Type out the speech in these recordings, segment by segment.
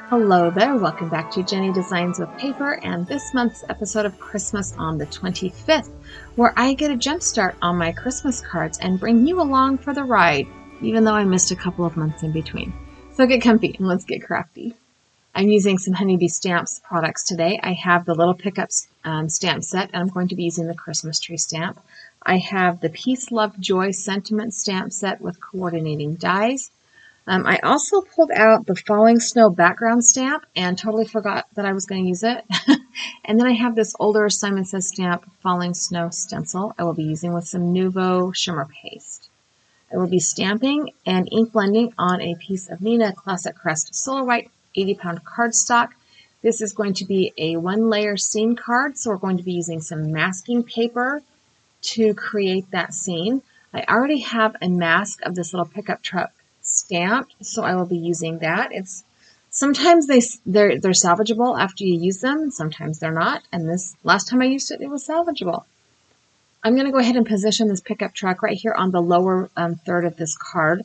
Hello there, welcome back to Jennie Designs with Paper and this month's episode of Christmas on the 25th, where I get a jump start on my Christmas cards and bring you along for the ride, even though I missed a couple of months in between. So get comfy and let's get crafty. I'm using some Honeybee Stamps products today. I have the Little Pickups stamp set, and I'm going to be using the Christmas tree stamp. I have the Peace, Love, Joy Sentiment stamp set with coordinating dies. I also pulled out the Falling Snow background stamp and totally forgot that I was going to use it. And then I have this older Simon Says stamp Falling Snow stencil I will be using with some Nuvo shimmer paste. I will be stamping and ink blending on a piece of Neenah Classic Crest Solar White 80-pound cardstock. This is going to be a one-layer scene card, so we're going to be using some masking paper to create that scene. I already have a mask of this little pickup truck stamped, so I will be using that. It's sometimes they're salvageable after you use them, sometimes they're not, and this last time I used it, it was salvageable. I'm going to go ahead and position this pickup truck right here on the lower third of this card.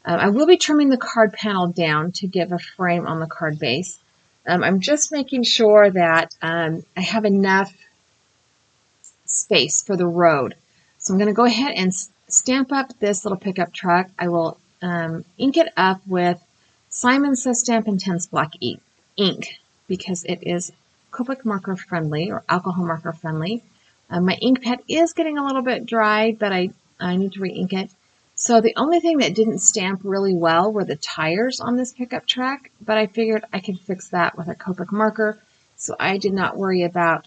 I will be trimming the card panel down to give a frame on the card base. I'm just making sure that I have enough space for the road. So I'm going to go ahead and stamp up this little pickup truck. I will ink it up with Simon Says Stamp Intense Black ink because it is Copic marker friendly or alcohol marker friendly. My ink pad is getting a little bit dry, but I need to re-ink it. So the only thing that didn't stamp really well were the tires on this pickup truck, but I figured I could fix that with a Copic marker, so I did not worry about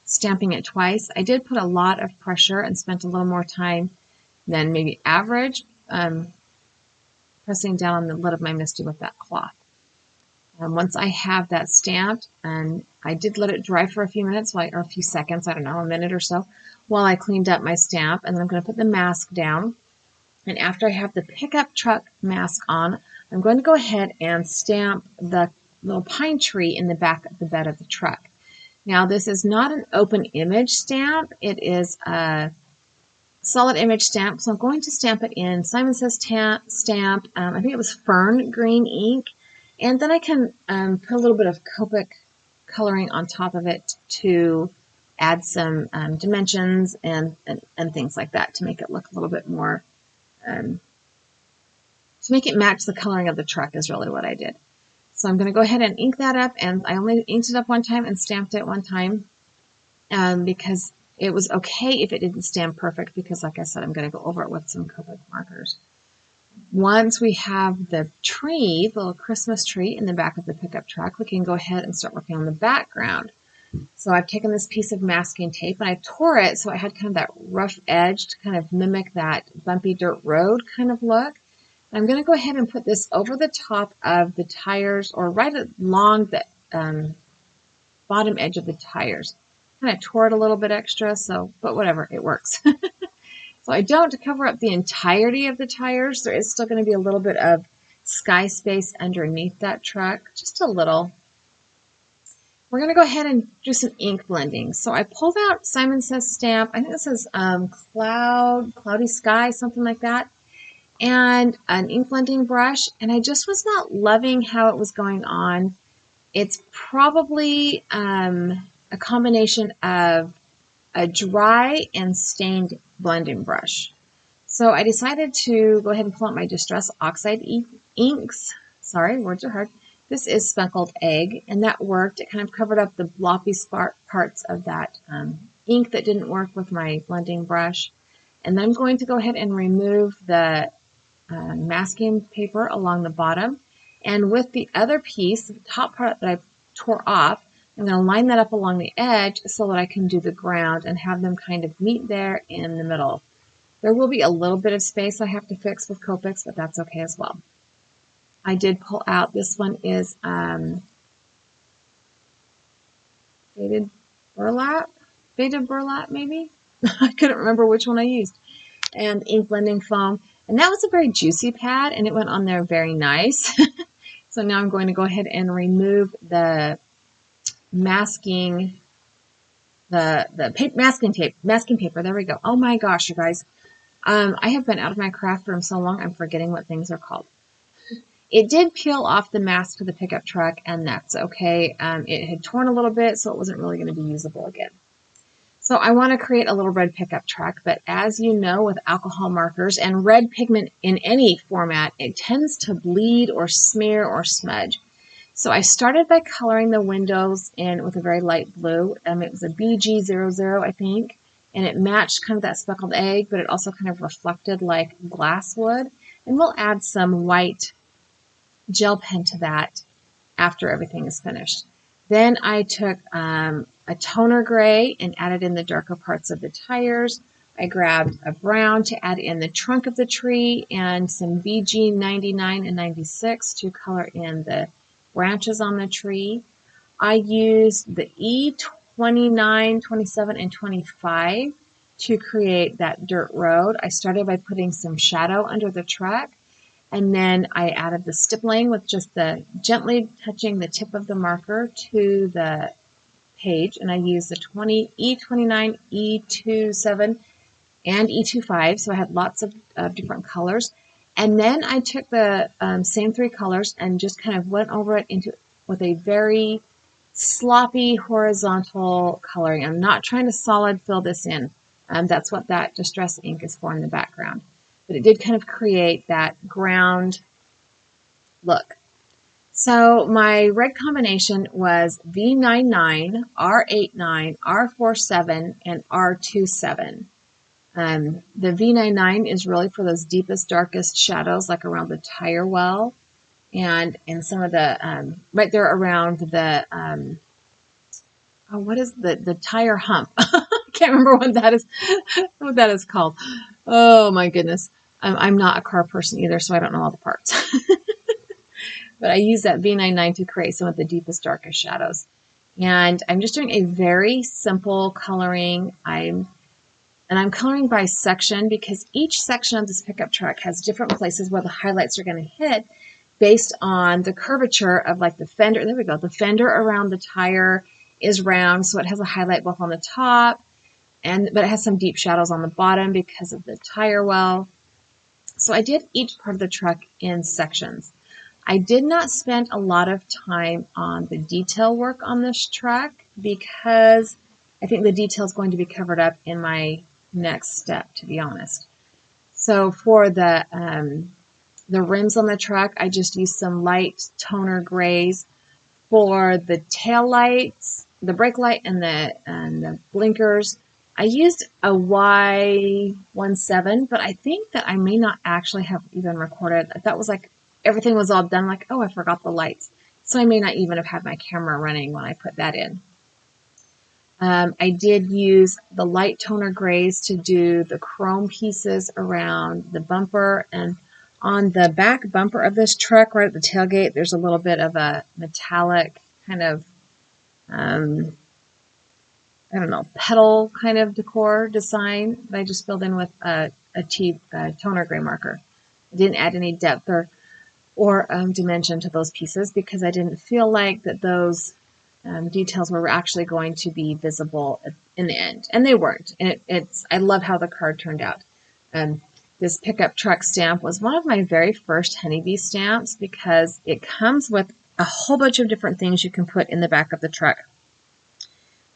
stamping it twice. I did put a lot of pressure and spent a little more time than maybe average pressing down on the lid of my MISTI with that cloth. Once I have that stamped, and I did let it dry for a few minutes, or a few seconds, I don't know, a minute or so, while I cleaned up my stamp, and then I'm going to put the mask down. And after I have the pickup truck mask on, I'm going to go ahead and stamp the little pine tree in the back of the bed of the truck. Now, this is not an open image stamp. It is a solid image stamp, so I'm going to stamp it in Simon Says stamp. I think it was fern green ink. And then I can put a little bit of Copic coloring on top of it to add some dimensions and things like that to make it look a little bit more, to make it match the coloring of the truck is really what I did. So I'm going to go ahead and ink that up, and I only inked it up one time and stamped it one time because it was okay if it didn't stamp perfect because, like I said, I'm going to go over it with some Copic markers. Once we have the tree, the little Christmas tree in the back of the pickup truck, we can go ahead and start working on the background. So I've taken this piece of masking tape and I tore it so I had kind of that rough edge to kind of mimic that bumpy dirt road kind of look. I'm going to go ahead and put this over the top of the tires or right along the bottom edge of the tires. Kind of tore it a little bit extra, but whatever, it works. So I don't cover up the entirety of the tires. There is still going to be a little bit of sky space underneath that truck, just a little. We're going to go ahead and do some ink blending. So I pulled out Simon Says stamp. I think it says cloudy sky, something like that, and an ink blending brush. And I just was not loving how it was going on. It's probably a combination of a dry and stained blending brush. So I decided to go ahead and pull out my Distress Oxide inks. Sorry, words are hard. This is Speckled Egg, and that worked. It kind of covered up the bloppy parts of that ink that didn't work with my blending brush. And then I'm going to go ahead and remove the masking paper along the bottom. And with the other piece, the top part that I tore off, I'm going to line that up along the edge so that I can do the ground and have them kind of meet there in the middle. There will be a little bit of space I have to fix with Copics, but that's okay as well. I did pull out, this one is faded burlap maybe? I couldn't remember which one I used. And ink blending foam. And that was a very juicy pad, and it went on there very nice. So now I'm going to go ahead and remove the masking paper. There we go. Oh my gosh, you guys. I have been out of my craft room so long, I'm forgetting what things are called. It did peel off the mask of the pickup truck, and that's okay. It had torn a little bit, so it wasn't really going to be usable again. So I want to create a little red pickup truck, but as you know, with alcohol markers and red pigment in any format, it tends to bleed or smear or smudge. So I started by coloring the windows in with a very light blue. It was a BG00, I think, and it matched kind of that speckled egg, but it also kind of reflected like glass would. And we'll add some white gel pen to that after everything is finished. Then I took a toner gray and added in the darker parts of the tires. I grabbed a brown to add in the trunk of the tree and some BG 99 and 96 to color in the branches on the tree. I used the E29, 27, and 25 to create that dirt road. I started by putting some shadow under the truck, and then I added the stippling with just the gently touching the tip of the marker to the page, and I used the E29, E27, and E25, so I had lots of different colors. And then I took the same three colors and just kind of went over it with a very sloppy horizontal coloring. I'm not trying to solid fill this in. That's what that distress ink is for in the background. But it did kind of create that ground look. So my red combination was V99, R89, R47, and R27. The V99 is really for those deepest, darkest shadows, like around the tire well, and some of the right there around the what is the tire hump? I can't remember what that is called. Oh my goodness, I'm not a car person either, so I don't know all the parts. But I use that V99 to create some of the deepest, darkest shadows. And I'm just doing a very simple coloring. I'm coloring by section because each section of this pickup truck has different places where the highlights are going to hit based on the curvature of like the fender. There we go. The fender around the tire is round, so it has a highlight both on the top, but it has some deep shadows on the bottom because of the tire well. So I did each part of the truck in sections. I did not spend a lot of time on the detail work on this truck because I think the detail is going to be covered up in my next step, to be honest. So for the rims on the truck, I just used some light toner grays. For the tail lights, the brake light, and the blinkers, I used a Y17, but I think that I may not actually have even recorded. That was like everything was all done, like, oh, I forgot the lights. So I may not even have had my camera running when I put that in. I did use the light toner grays to do the chrome pieces around the bumper, and on the back bumper of this truck, right at the tailgate, there's a little bit of a metallic kind of, I don't know, petal kind of decor design that I just filled in with a cheap toner gray marker. I didn't add any depth or dimension to those pieces because I didn't feel like that those details were actually going to be visible in the end, and they weren't. And I love how the card turned out. This pickup truck stamp was one of my very first honeybee stamps because it comes with a whole bunch of different things you can put in the back of the truck.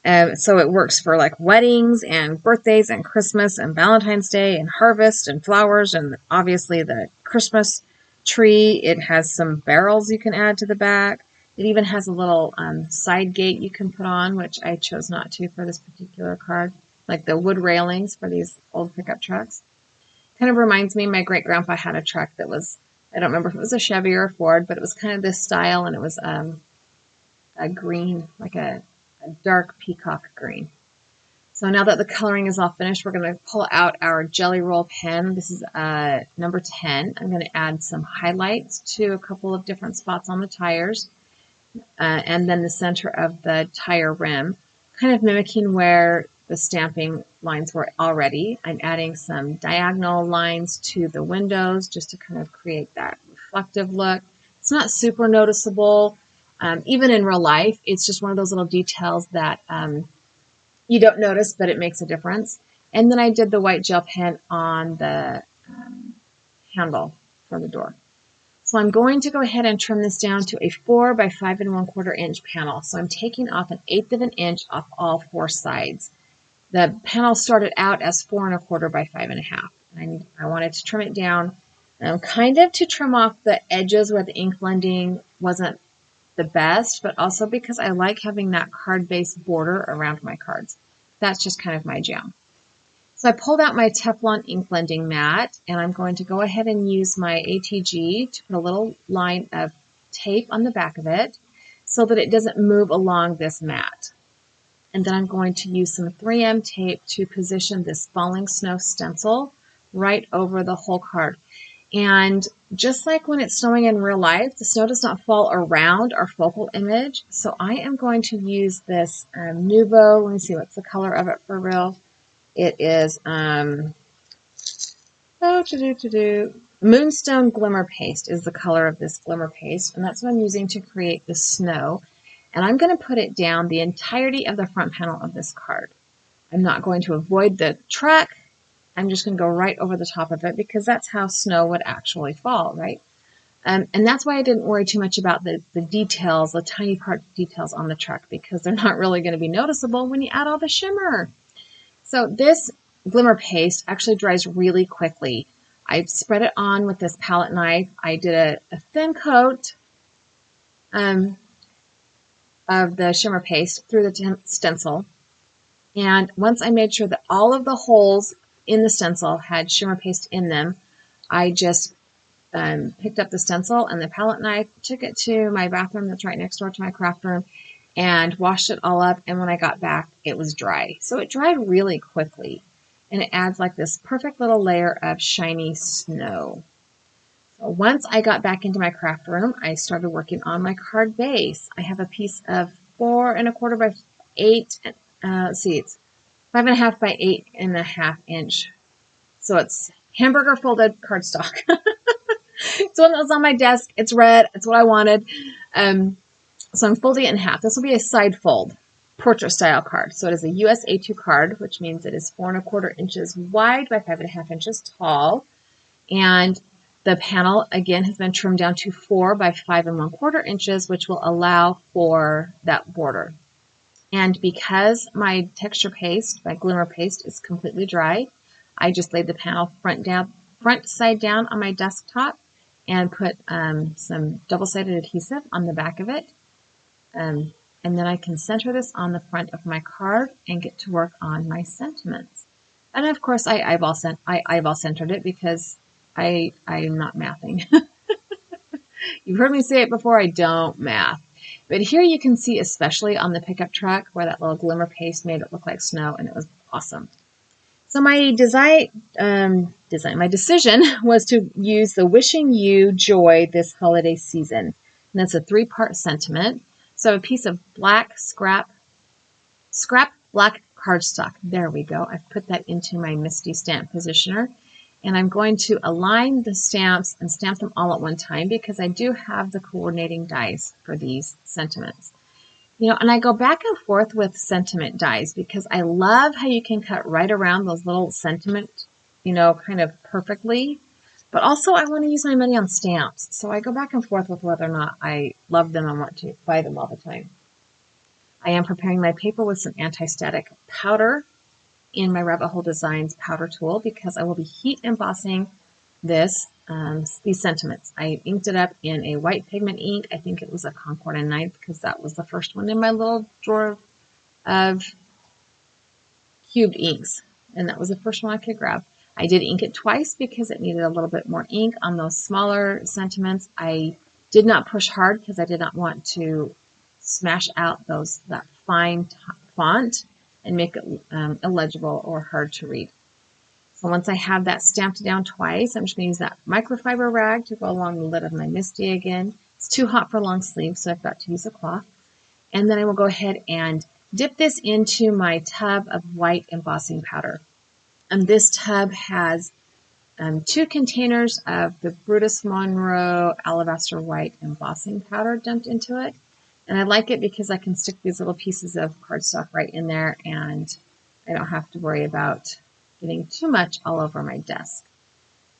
So it works for like weddings and birthdays and Christmas and Valentine's Day and harvest and flowers and obviously the Christmas tree. It has some barrels you can add to the back. It even has a little side gate you can put on, which I chose not to for this particular card, like the wood railings for these old pickup trucks. Kind of reminds me, my great-grandpa had a truck that was, I don't remember if it was a Chevy or a Ford, but it was kind of this style, and it was a green, like a dark peacock green. So now that the coloring is all finished, we're going to pull out our Jelly Roll pen. This is number 10. I'm going to add some highlights to a couple of different spots on the tires, and then the center of the tire rim, kind of mimicking where the stamping lines were already. I'm adding some diagonal lines to the windows just to kind of create that reflective look. It's not super noticeable. Even in real life, it's just one of those little details that you don't notice, but it makes a difference. And then I did the white gel pen on the handle for the door. So So I'm going to go ahead and trim this down to a 4 by 5 1/4 inch panel. So I'm taking off 1/8 of an inch off all 4 sides. The panel started out as 4 1/4 by 5 1/2. And I wanted to trim it down, kind of to trim off the edges where the ink blending wasn't the best, but also because I like having that card-based border around my cards. That's just kind of my jam. So I pulled out my Teflon ink blending mat, and I'm going to go ahead and use my ATG to put a little line of tape on the back of it so that it doesn't move along this mat. And then I'm going to use some 3M tape to position this falling snow stencil right over the whole card. And just like when it's snowing in real life, the snow does not fall around our focal image. So I am going to use this Nuvo. Let me see, what's the color of it for real? It is Moonstone Glimmer Paste is the color of this glimmer paste. And that's what I'm using to create the snow. And I'm going to put it down the entirety of the front panel of this card. I'm not going to avoid the truck. I'm just going to go right over the top of it because that's how snow would actually fall, right? And that's why I didn't worry too much about the details, the tiny part details on the truck, because they're not really going to be noticeable when you add all the shimmer. So this glimmer paste actually dries really quickly. I spread it on with this palette knife. I did a thin coat of the shimmer paste through the stencil. And once I made sure that all of the holes in the stencil had shimmer paste in them, I just picked up the stencil and the palette knife, took it to my bathroom that's right next door to my craft room, and washed it all up. And when I got back, it was dry. So it dried really quickly. And it adds like this perfect little layer of shiny snow. So once I got back into my craft room, I started working on my card base. I have a piece of 4 1/4 by 8. Let's see, it's 5 1/2 by 8 1/2 inch. So it's hamburger folded cardstock. It's one that was on my desk. It's red. It's what I wanted. So I'm folding it in half. This will be a side fold portrait style card. So it is a US A2 card, which means it is 4 1/4 inches wide by 5 1/2 inches tall. And the panel, again, has been trimmed down to 4 by 5 1/4 inches, which will allow for that border. And because my texture paste, my glimmer paste, is completely dry, I just laid the panel front side down on my desktop and put some double-sided adhesive on the back of it. And then I can center this on the front of my card and get to work on my sentiments. And of course, I eyeball centered it because I'm not mathing. You've heard me say it before, I don't math. But here you can see, especially on the pickup truck, where that little glimmer paste made it look like snow, and it was awesome. So my my decision was to use the Wishing You Joy this holiday season. And that's a 3-part sentiment. So a piece of black scrap black cardstock. There we go. I've put that into my Misty stamp positioner. And I'm going to align the stamps and stamp them all at one time because I do have the coordinating dies for these sentiments. You know, and I go back and forth with sentiment dies because I love how you can cut right around those little sentiment, you know, kind of perfectly. But also I want to use my money on stamps. So I go back and forth with whether or not I love them and want to buy them all the time. I am preparing my paper with some anti-static powder in my Rabbit Hole Designs powder tool because I will be heat embossing these sentiments. I inked it up in a white pigment ink. I think it was a Concord and 9th because that was the first one in my little drawer of cubed inks. And that was the first one I could grab. I did ink it twice because it needed a little bit more ink on those smaller sentiments. I did not push hard because I did not want to smash out that fine font and make it illegible or hard to read. So once I have that stamped down twice, I'm just going to use that microfiber rag to go along the lid of my Misty again. It's too hot for long sleeves, so I've got to use a cloth. And then I will go ahead and dip this into my tub of white embossing powder. And this tub has 2 containers of the Brutus Monroe Alabaster White embossing powder dumped into it. And I like it because I can stick these little pieces of cardstock right in there and I don't have to worry about getting too much all over my desk.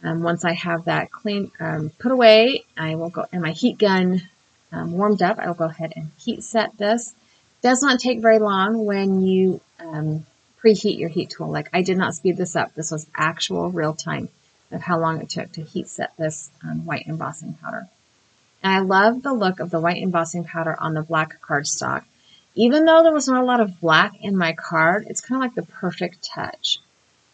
Once I have that clean, put away, I will go, and my heat gun warmed up, I will go ahead and heat set this. Does not take very long when you preheat your heat tool. Like, I did not speed this up. This was actual real time of how long it took to heat set this white embossing powder. And I love the look of the white embossing powder on the black cardstock. Even though there was not a lot of black in my card, it's kind of like the perfect touch.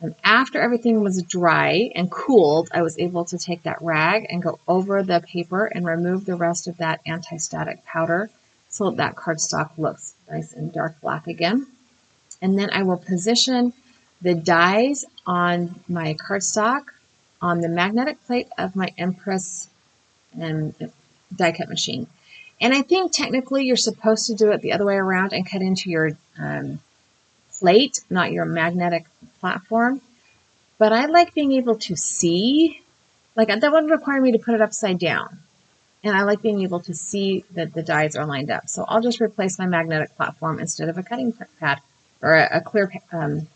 And after everything was dry and cooled, I was able to take that rag and go over the paper and remove the rest of that anti-static powder so that cardstock looks nice and dark black again. And then I will position the dies on my cardstock on the magnetic plate of my Empress die cut machine. And I think technically you're supposed to do it the other way around and cut into your plate, not your magnetic platform. But I like being able to see, like that would require me to put it upside down. And I like being able to see that the dies are lined up. So I'll just replace my magnetic platform instead of a cutting pad or a clear, what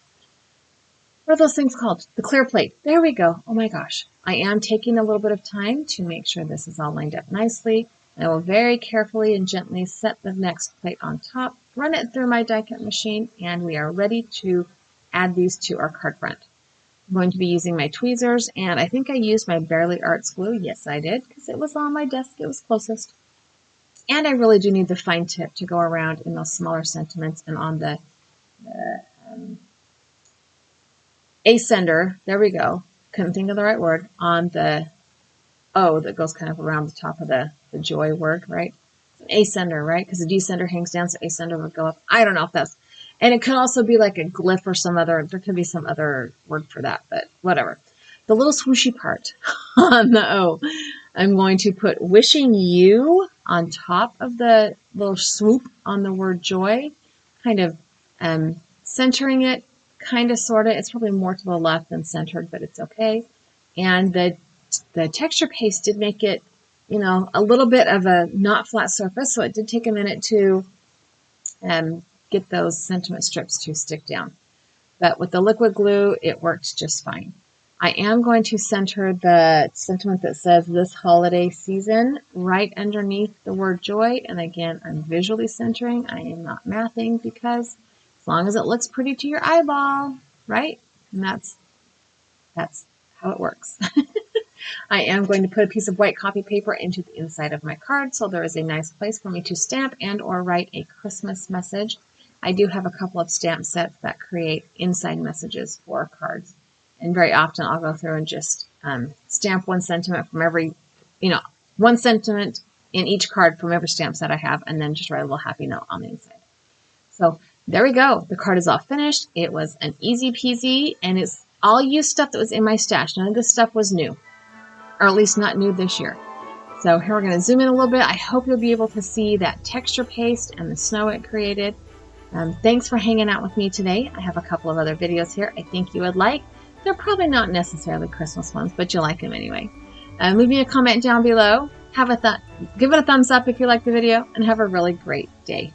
are those things called? The clear plate. There we go. Oh my gosh. I am taking a little bit of time to make sure this is all lined up nicely. I will very carefully and gently set the next plate on top, run it through my die cut machine, and we are ready to add these to our card front. I'm going to be using my tweezers, and I think I used my Barely Arts glue. Yes, I did, because it was on my desk. It was closest. And I really do need the fine tip to go around in those smaller sentiments and on the ascender. There we go. Couldn't think of the right word. On the O that goes kind of around the top of the joy word, right? It's an ascender, right? Because the descender hangs down, so ascender would go up. I don't know if that's... And it could also be like a glyph or some other, there could be some other word for that, but whatever. The little swooshy part on the O, I'm going to put wishing you on top of the little swoop on the word joy, kind of centering it, kind of, sort of. It's probably more to the left than centered, but it's okay. And the texture paste did make it, you know, a little bit of a not flat surface, so it did take a minute to get those sentiment strips to stick down. But with the liquid glue, it worked just fine. I am going to center the sentiment that says this holiday season right underneath the word joy. And again, I'm visually centering. I am not mathing, because as long as it looks pretty to your eyeball, right? And that's how it works. I am going to put a piece of white copy paper into the inside of my card, so there is a nice place for me to stamp and or write a Christmas message. I do have a couple of stamp sets that create inside messages for cards. And very often I'll go through and just stamp one sentiment from every, one sentiment in each card from every stamp set I have, and then just write a little happy note on the inside. So there we go. The card is all finished. It was an easy peasy, and it's all used stuff that was in my stash. None of this stuff was new, or at least not new this year. So here we're going to zoom in a little bit. I hope you'll be able to see that texture paste and the snow it created. Thanks for hanging out with me today. I have a couple of other videos here I think you would like. They're probably not necessarily Christmas ones, but you'll like them anyway. Leave me a comment down below. Give it a thumbs up if you like the video, and have a really great day.